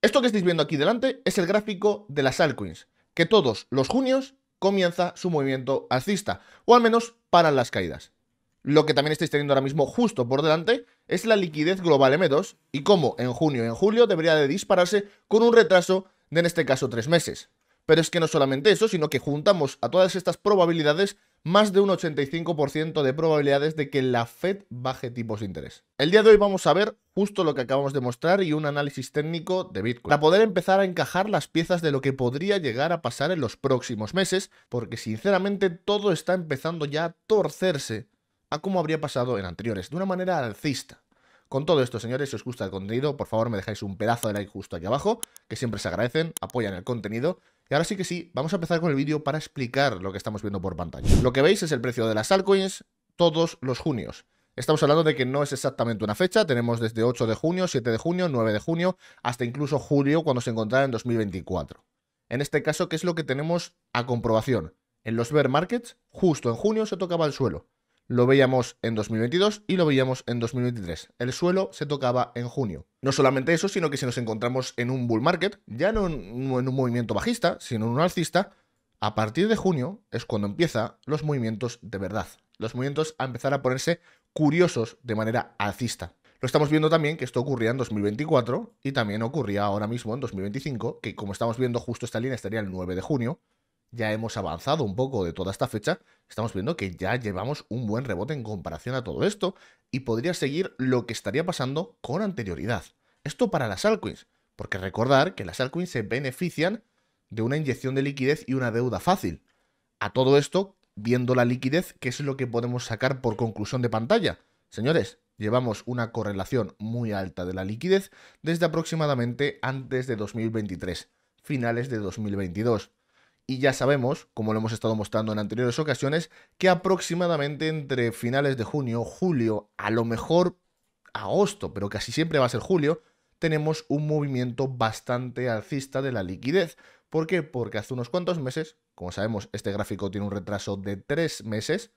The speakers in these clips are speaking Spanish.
Esto que estáis viendo aquí delante es el gráfico de las altcoins, que todos los junios comienza su movimiento alcista, o al menos paran las caídas. Lo que también estáis teniendo ahora mismo justo por delante es la liquidez global M2 y cómo en junio y en julio debería de dispararse con un retraso de, en este caso, 3 meses. Pero es que no solamente eso, sino que juntamos a todas estas probabilidades más de un 85% de probabilidades de que la Fed baje tipos de interés. El día de hoy vamos a ver justo lo que acabamos de mostrar y un análisis técnico de Bitcoin, para poder empezar a encajar las piezas de lo que podría llegar a pasar en los próximos meses, porque sinceramente todo está empezando ya a torcerse a como habría pasado en anteriores, de una manera alcista. Con todo esto, señores, si os gusta el contenido, por favor me dejáis un pedazo de like justo aquí abajo, que siempre se agradecen, apoyan el contenido. Y ahora sí que sí, vamos a empezar con el vídeo para explicar lo que estamos viendo por pantalla. Lo que veis es el precio de las altcoins todos los junios. Estamos hablando de que no es exactamente una fecha, tenemos desde 8 de junio, 7 de junio, 9 de junio, hasta incluso julio, cuando se encontrará en 2024. En este caso, ¿qué es lo que tenemos a comprobación? En los bear markets, justo en junio se tocaba el suelo. Lo veíamos en 2022 y lo veíamos en 2023. El suelo se tocaba en junio. No solamente eso, sino que si nos encontramos en un bull market, ya no en un movimiento bajista, sino en un alcista, a partir de junio es cuando empiezan los movimientos de verdad. Los movimientos a empezar a ponerse curiosos de manera alcista. Lo estamos viendo también que esto ocurría en 2024 y también ocurría ahora mismo en 2025, que como estamos viendo justo esta línea estaría el 9 de junio. Ya hemos avanzado un poco de toda esta fecha, estamos viendo que ya llevamos un buen rebote en comparación a todo esto y podría seguir lo que estaría pasando con anterioridad. Esto para las altcoins, porque recordar que las altcoins se benefician de una inyección de liquidez y una deuda fácil. A todo esto, viendo la liquidez, ¿qué es lo que podemos sacar por conclusión de pantalla? Señores, llevamos una correlación muy alta de la liquidez desde aproximadamente antes de 2023, finales de 2022. Y ya sabemos, como lo hemos estado mostrando en anteriores ocasiones, que aproximadamente entre finales de junio, julio, a lo mejor agosto, pero casi siempre va a ser julio, tenemos un movimiento bastante alcista de la liquidez. ¿Por qué? Porque hace unos cuantos meses, como sabemos, este gráfico tiene un retraso de 3 meses,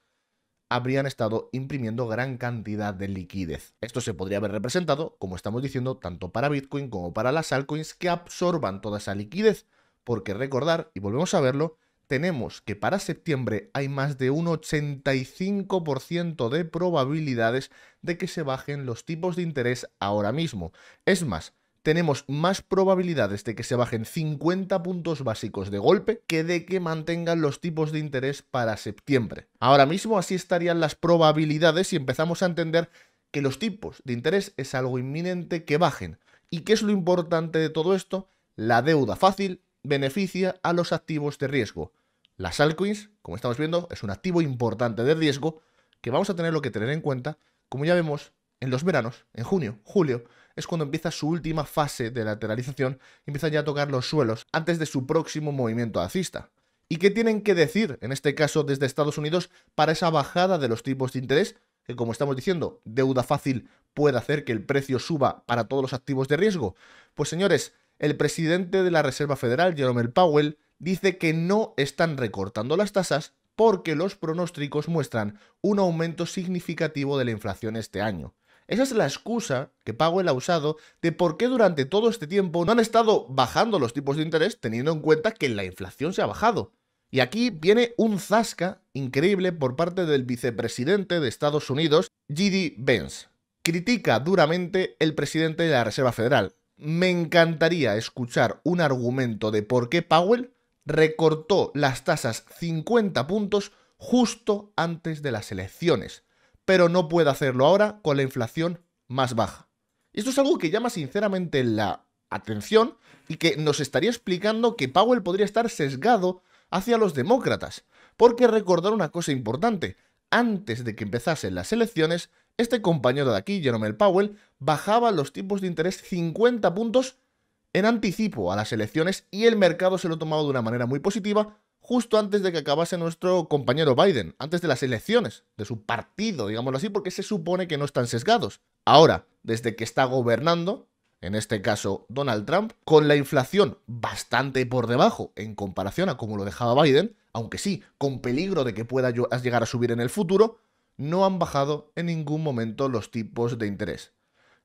habrían estado imprimiendo gran cantidad de liquidez. Esto se podría haber representado, como estamos diciendo, tanto para Bitcoin como para las altcoins que absorban toda esa liquidez. Porque recordar, y volvemos a verlo, tenemos que para septiembre hay más de un 85% de probabilidades de que se bajen los tipos de interés ahora mismo. Es más, tenemos más probabilidades de que se bajen 50 puntos básicos de golpe que de que mantengan los tipos de interés para septiembre. Ahora mismo así estarían las probabilidades si empezamos a entender que los tipos de interés es algo inminente que bajen. ¿Y qué es lo importante de todo esto? La deuda fácil beneficia a los activos de riesgo. Las altcoins, como estamos viendo, es un activo importante de riesgo que vamos a tenerlo que tener en cuenta, como ya vemos, en los veranos, en junio, julio, es cuando empieza su última fase de lateralización y empieza ya a tocar los suelos antes de su próximo movimiento alcista. ¿Y qué tienen que decir, en este caso desde Estados Unidos, para esa bajada de los tipos de interés? Que como estamos diciendo, deuda fácil puede hacer que el precio suba para todos los activos de riesgo. Pues señores, el presidente de la Reserva Federal, Jerome Powell, dice que no están recortando las tasas porque los pronósticos muestran un aumento significativo de la inflación este año. Esa es la excusa que Powell ha usado de por qué durante todo este tiempo no han estado bajando los tipos de interés teniendo en cuenta que la inflación se ha bajado. Y aquí viene un zasca increíble por parte del vicepresidente de Estados Unidos, J.D. Vance. Critica duramente el presidente de la Reserva Federal. Me encantaría escuchar un argumento de por qué Powell recortó las tasas 50 puntos justo antes de las elecciones, pero no puede hacerlo ahora con la inflación más baja. Esto es algo que llama sinceramente la atención y que nos estaría explicando que Powell podría estar sesgado hacia los demócratas, porque recordar una cosa importante, antes de que empezasen las elecciones, este compañero de aquí, Jerome Powell, bajaba los tipos de interés 50 puntos en anticipo a las elecciones y el mercado se lo tomaba de una manera muy positiva justo antes de que acabase nuestro compañero Biden, antes de las elecciones de su partido, digámoslo así, porque se supone que no están sesgados. Ahora, desde que está gobernando, en este caso Donald Trump, con la inflación bastante por debajo en comparación a como lo dejaba Biden, aunque sí, con peligro de que pueda llegar a subir en el futuro, no han bajado en ningún momento los tipos de interés.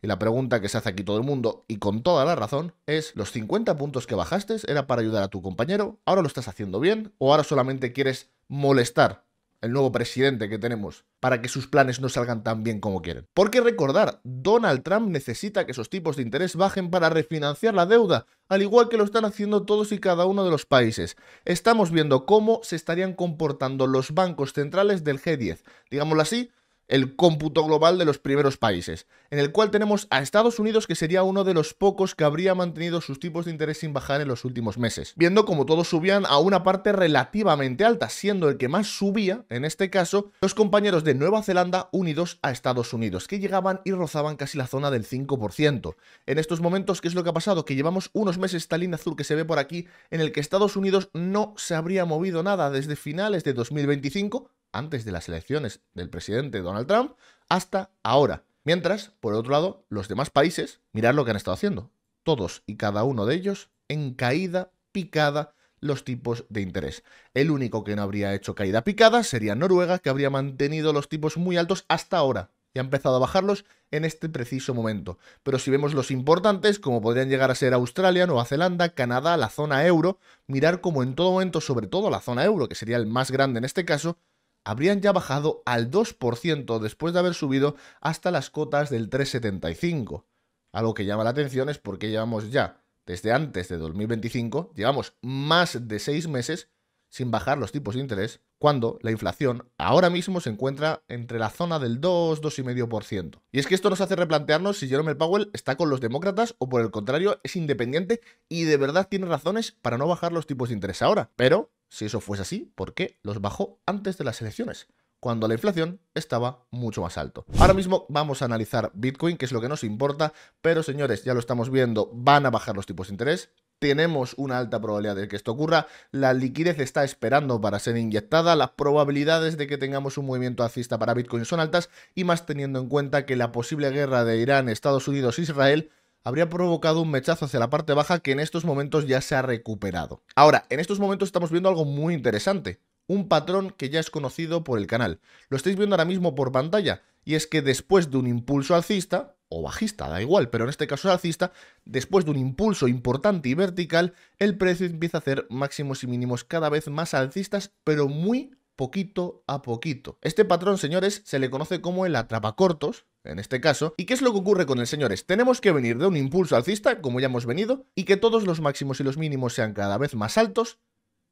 Y la pregunta que se hace aquí todo el mundo, y con toda la razón, es: ¿los 50 puntos que bajaste era para ayudar a tu compañero? ¿Ahora lo estás haciendo bien? ¿O ahora solamente quieres molestar el nuevo presidente que tenemos para que sus planes no salgan tan bien como quieren? Porque recordar, Donald Trump necesita que esos tipos de interés bajen para refinanciar la deuda, al igual que lo están haciendo todos y cada uno de los países. Estamos viendo cómo se estarían comportando los bancos centrales del G10, digámoslo así, el cómputo global de los primeros países, en el cual tenemos a Estados Unidos, que sería uno de los pocos que habría mantenido sus tipos de interés sin bajar en los últimos meses, viendo como todos subían a una parte relativamente alta, siendo el que más subía, en este caso, los compañeros de Nueva Zelanda unidos a Estados Unidos, que llegaban y rozaban casi la zona del 5%. En estos momentos, ¿qué es lo que ha pasado? Que llevamos unos meses, esta línea azul que se ve por aquí, en el que Estados Unidos no se habría movido nada desde finales de 2025, antes de las elecciones del presidente Donald Trump, hasta ahora. Mientras, por otro lado, los demás países, mirad lo que han estado haciendo. Todos y cada uno de ellos en caída picada los tipos de interés. El único que no habría hecho caída picada sería Noruega, que habría mantenido los tipos muy altos hasta ahora y ha empezado a bajarlos en este preciso momento. Pero si vemos los importantes, como podrían llegar a ser Australia, Nueva Zelanda, Canadá, la zona euro, mirar como en todo momento, sobre todo la zona euro, que sería el más grande en este caso, habrían ya bajado al 2% después de haber subido hasta las cotas del 3,75. Algo que llama la atención es porque llevamos ya, desde antes de 2025, llevamos más de 6 meses sin bajar los tipos de interés, cuando la inflación ahora mismo se encuentra entre la zona del 2-2,5%. Y es que esto nos hace replantearnos si Jerome Powell está con los demócratas o por el contrario es independiente y de verdad tiene razones para no bajar los tipos de interés ahora. Pero si eso fuese así, ¿por qué los bajó antes de las elecciones, cuando la inflación estaba mucho más alto? Ahora mismo vamos a analizar Bitcoin, que es lo que nos importa, pero señores, ya lo estamos viendo, van a bajar los tipos de interés. Tenemos una alta probabilidad de que esto ocurra, la liquidez está esperando para ser inyectada, las probabilidades de que tengamos un movimiento alcista para Bitcoin son altas, y más teniendo en cuenta que la posible guerra de Irán, Estados Unidos e Israel habría provocado un mechazo hacia la parte baja que en estos momentos ya se ha recuperado. Ahora, en estos momentos estamos viendo algo muy interesante, un patrón que ya es conocido por el canal. Lo estáis viendo ahora mismo por pantalla, y es que después de un impulso alcista, o bajista, da igual, pero en este caso es alcista, después de un impulso importante y vertical, el precio empieza a hacer máximos y mínimos cada vez más alcistas, pero muy poquito a poquito. Este patrón, señores, se le conoce como el atrapacortos, en este caso. ¿Y qué es lo que ocurre con él, señores? Tenemos que venir de un impulso alcista, como ya hemos venido, y que todos los máximos y los mínimos sean cada vez más altos,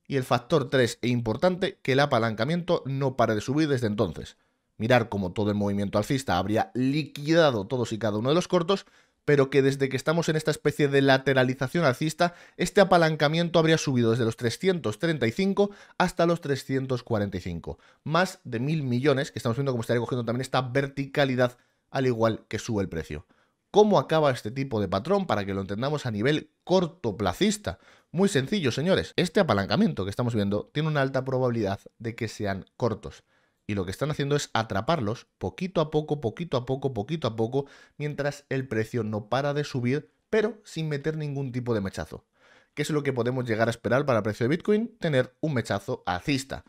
y el factor 3 e importante, que el apalancamiento no pare de subir desde entonces. Mirar cómo todo el movimiento alcista habría liquidado todos y cada uno de los cortos, pero que desde que estamos en esta especie de lateralización alcista, este apalancamiento habría subido desde los 335 hasta los 345. Más de 1.000 millones, que estamos viendo cómo estaría cogiendo también esta verticalidad, al igual que sube el precio. ¿Cómo acaba este tipo de patrón para que lo entendamos a nivel cortoplacista? Muy sencillo, señores. Este apalancamiento que estamos viendo tiene una alta probabilidad de que sean cortos. Y lo que están haciendo es atraparlos poquito a poco, poquito a poco, poquito a poco, mientras el precio no para de subir, pero sin meter ningún tipo de mechazo. ¿Qué es lo que podemos llegar a esperar para el precio de Bitcoin? Tener un mechazo alcista.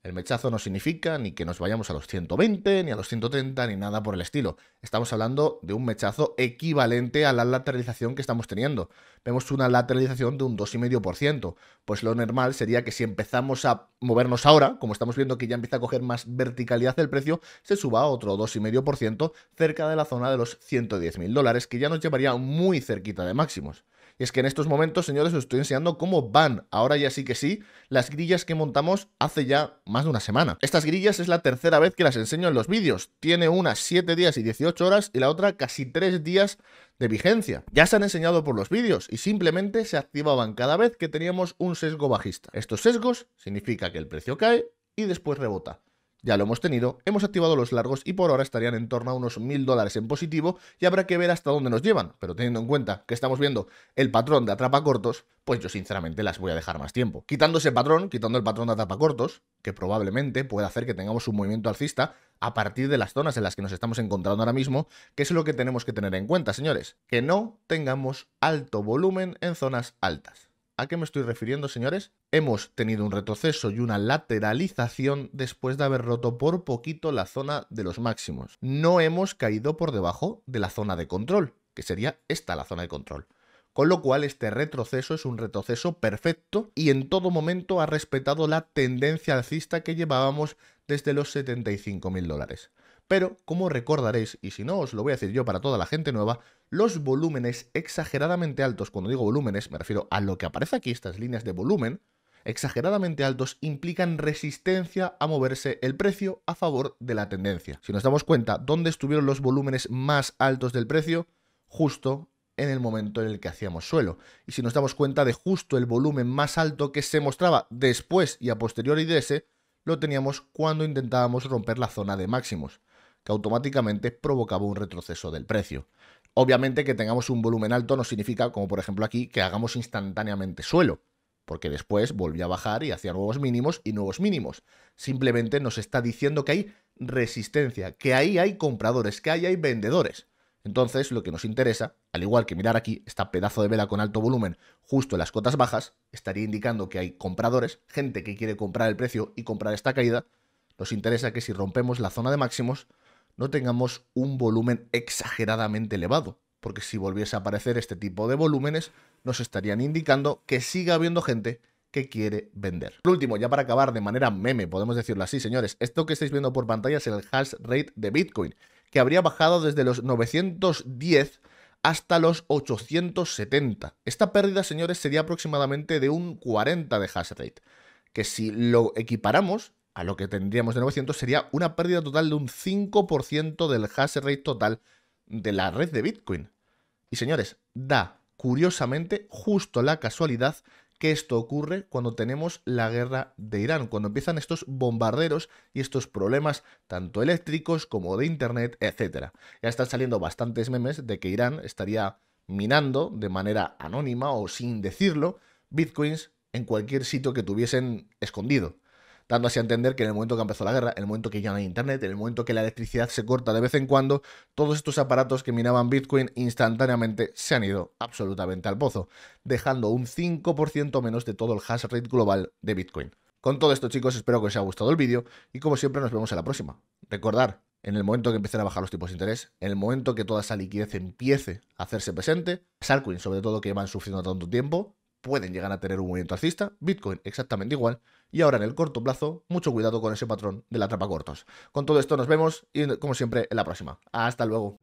El mechazo no significa ni que nos vayamos a los 120, ni a los 130, ni nada por el estilo. Estamos hablando de un mechazo equivalente a la lateralización que estamos teniendo. Vemos una lateralización de un 2,5%. Pues lo normal sería que si empezamos a movernos ahora, como estamos viendo que ya empieza a coger más verticalidad el precio, se suba a otro 2,5% cerca de la zona de los $110.000, que ya nos llevaría muy cerquita de máximos. Y es que en estos momentos, señores, os estoy enseñando cómo van, ahora ya sí que sí, las grillas que montamos hace ya más de una semana. Estas grillas es la tercera vez que las enseño en los vídeos. Tiene una 7 días y 18 horas y la otra casi 3 días de vigencia. Ya se han enseñado por los vídeos y simplemente se activaban cada vez que teníamos un sesgo bajista. Estos sesgos significa que el precio cae y después rebota. Ya lo hemos tenido, hemos activado los largos y por ahora estarían en torno a unos $1.000 en positivo y habrá que ver hasta dónde nos llevan, pero teniendo en cuenta que estamos viendo el patrón de atrapacortos, pues yo sinceramente las voy a dejar más tiempo. Quitando ese patrón, quitando el patrón de atrapacortos, que probablemente pueda hacer que tengamos un movimiento alcista a partir de las zonas en las que nos estamos encontrando ahora mismo, que es lo que tenemos que tener en cuenta, señores, que no tengamos alto volumen en zonas altas. ¿A qué me estoy refiriendo, señores? Hemos tenido un retroceso y una lateralización después de haber roto por poquito la zona de los máximos. No hemos caído por debajo de la zona de control, que sería esta la zona de control. Con lo cual este retroceso es un retroceso perfecto y en todo momento ha respetado la tendencia alcista que llevábamos desde los 75.000 dólares. Pero, como recordaréis, y si no os lo voy a decir yo para toda la gente nueva, los volúmenes exageradamente altos, cuando digo volúmenes me refiero a lo que aparece aquí, estas líneas de volumen, exageradamente altos implican resistencia a moverse el precio a favor de la tendencia. Si nos damos cuenta, ¿dónde estuvieron los volúmenes más altos del precio? Justo en el momento en el que hacíamos suelo. Y si nos damos cuenta de justo el volumen más alto que se mostraba después y a posteriori de ese, lo teníamos cuando intentábamos romper la zona de máximos, que automáticamente provocaba un retroceso del precio. Obviamente que tengamos un volumen alto no significa, como por ejemplo aquí, que hagamos instantáneamente suelo, porque después volvió a bajar y hacía nuevos mínimos y nuevos mínimos. Simplemente nos está diciendo que hay resistencia, que ahí hay compradores, que ahí hay vendedores. Entonces, lo que nos interesa, al igual que mirar aquí, esta pedazo de vela con alto volumen justo en las cotas bajas, estaría indicando que hay compradores, gente que quiere comprar el precio y comprar esta caída. Nos interesa que si rompemos la zona de máximos, no tengamos un volumen exageradamente elevado, porque si volviese a aparecer este tipo de volúmenes, nos estarían indicando que siga habiendo gente que quiere vender. Por último, ya para acabar de manera meme, podemos decirlo así, señores, esto que estáis viendo por pantalla es el hash rate de Bitcoin, que habría bajado desde los 910 hasta los 870. Esta pérdida, señores, sería aproximadamente de un 40 de hash rate, que si lo equiparamos a lo que tendríamos de 900 sería una pérdida total de un 5% del hash rate total de la red de Bitcoin. Y señores, da curiosamente justo la casualidad que esto ocurre cuando tenemos la guerra de Irán, cuando empiezan estos bombarderos y estos problemas tanto eléctricos como de internet, etc. Ya están saliendo bastantes memes de que Irán estaría minando de manera anónima o sin decirlo bitcoins en cualquier sitio que tuviesen escondido, dando así a entender que en el momento que empezó la guerra, en el momento que ya no hay internet, en el momento que la electricidad se corta de vez en cuando, todos estos aparatos que minaban Bitcoin instantáneamente se han ido absolutamente al pozo, dejando un 5% menos de todo el hash rate global de Bitcoin. Con todo esto, chicos, espero que os haya gustado el vídeo y como siempre nos vemos en la próxima. Recordad, en el momento que empiecen a bajar los tipos de interés, en el momento que toda esa liquidez empiece a hacerse presente, las altcoins, sobre todo que llevan sufriendo tanto tiempo, pueden llegar a tener un movimiento alcista, Bitcoin exactamente igual, y ahora en el corto plazo, mucho cuidado con ese patrón de la atrapa cortos. Con todo esto nos vemos y como siempre en la próxima. Hasta luego.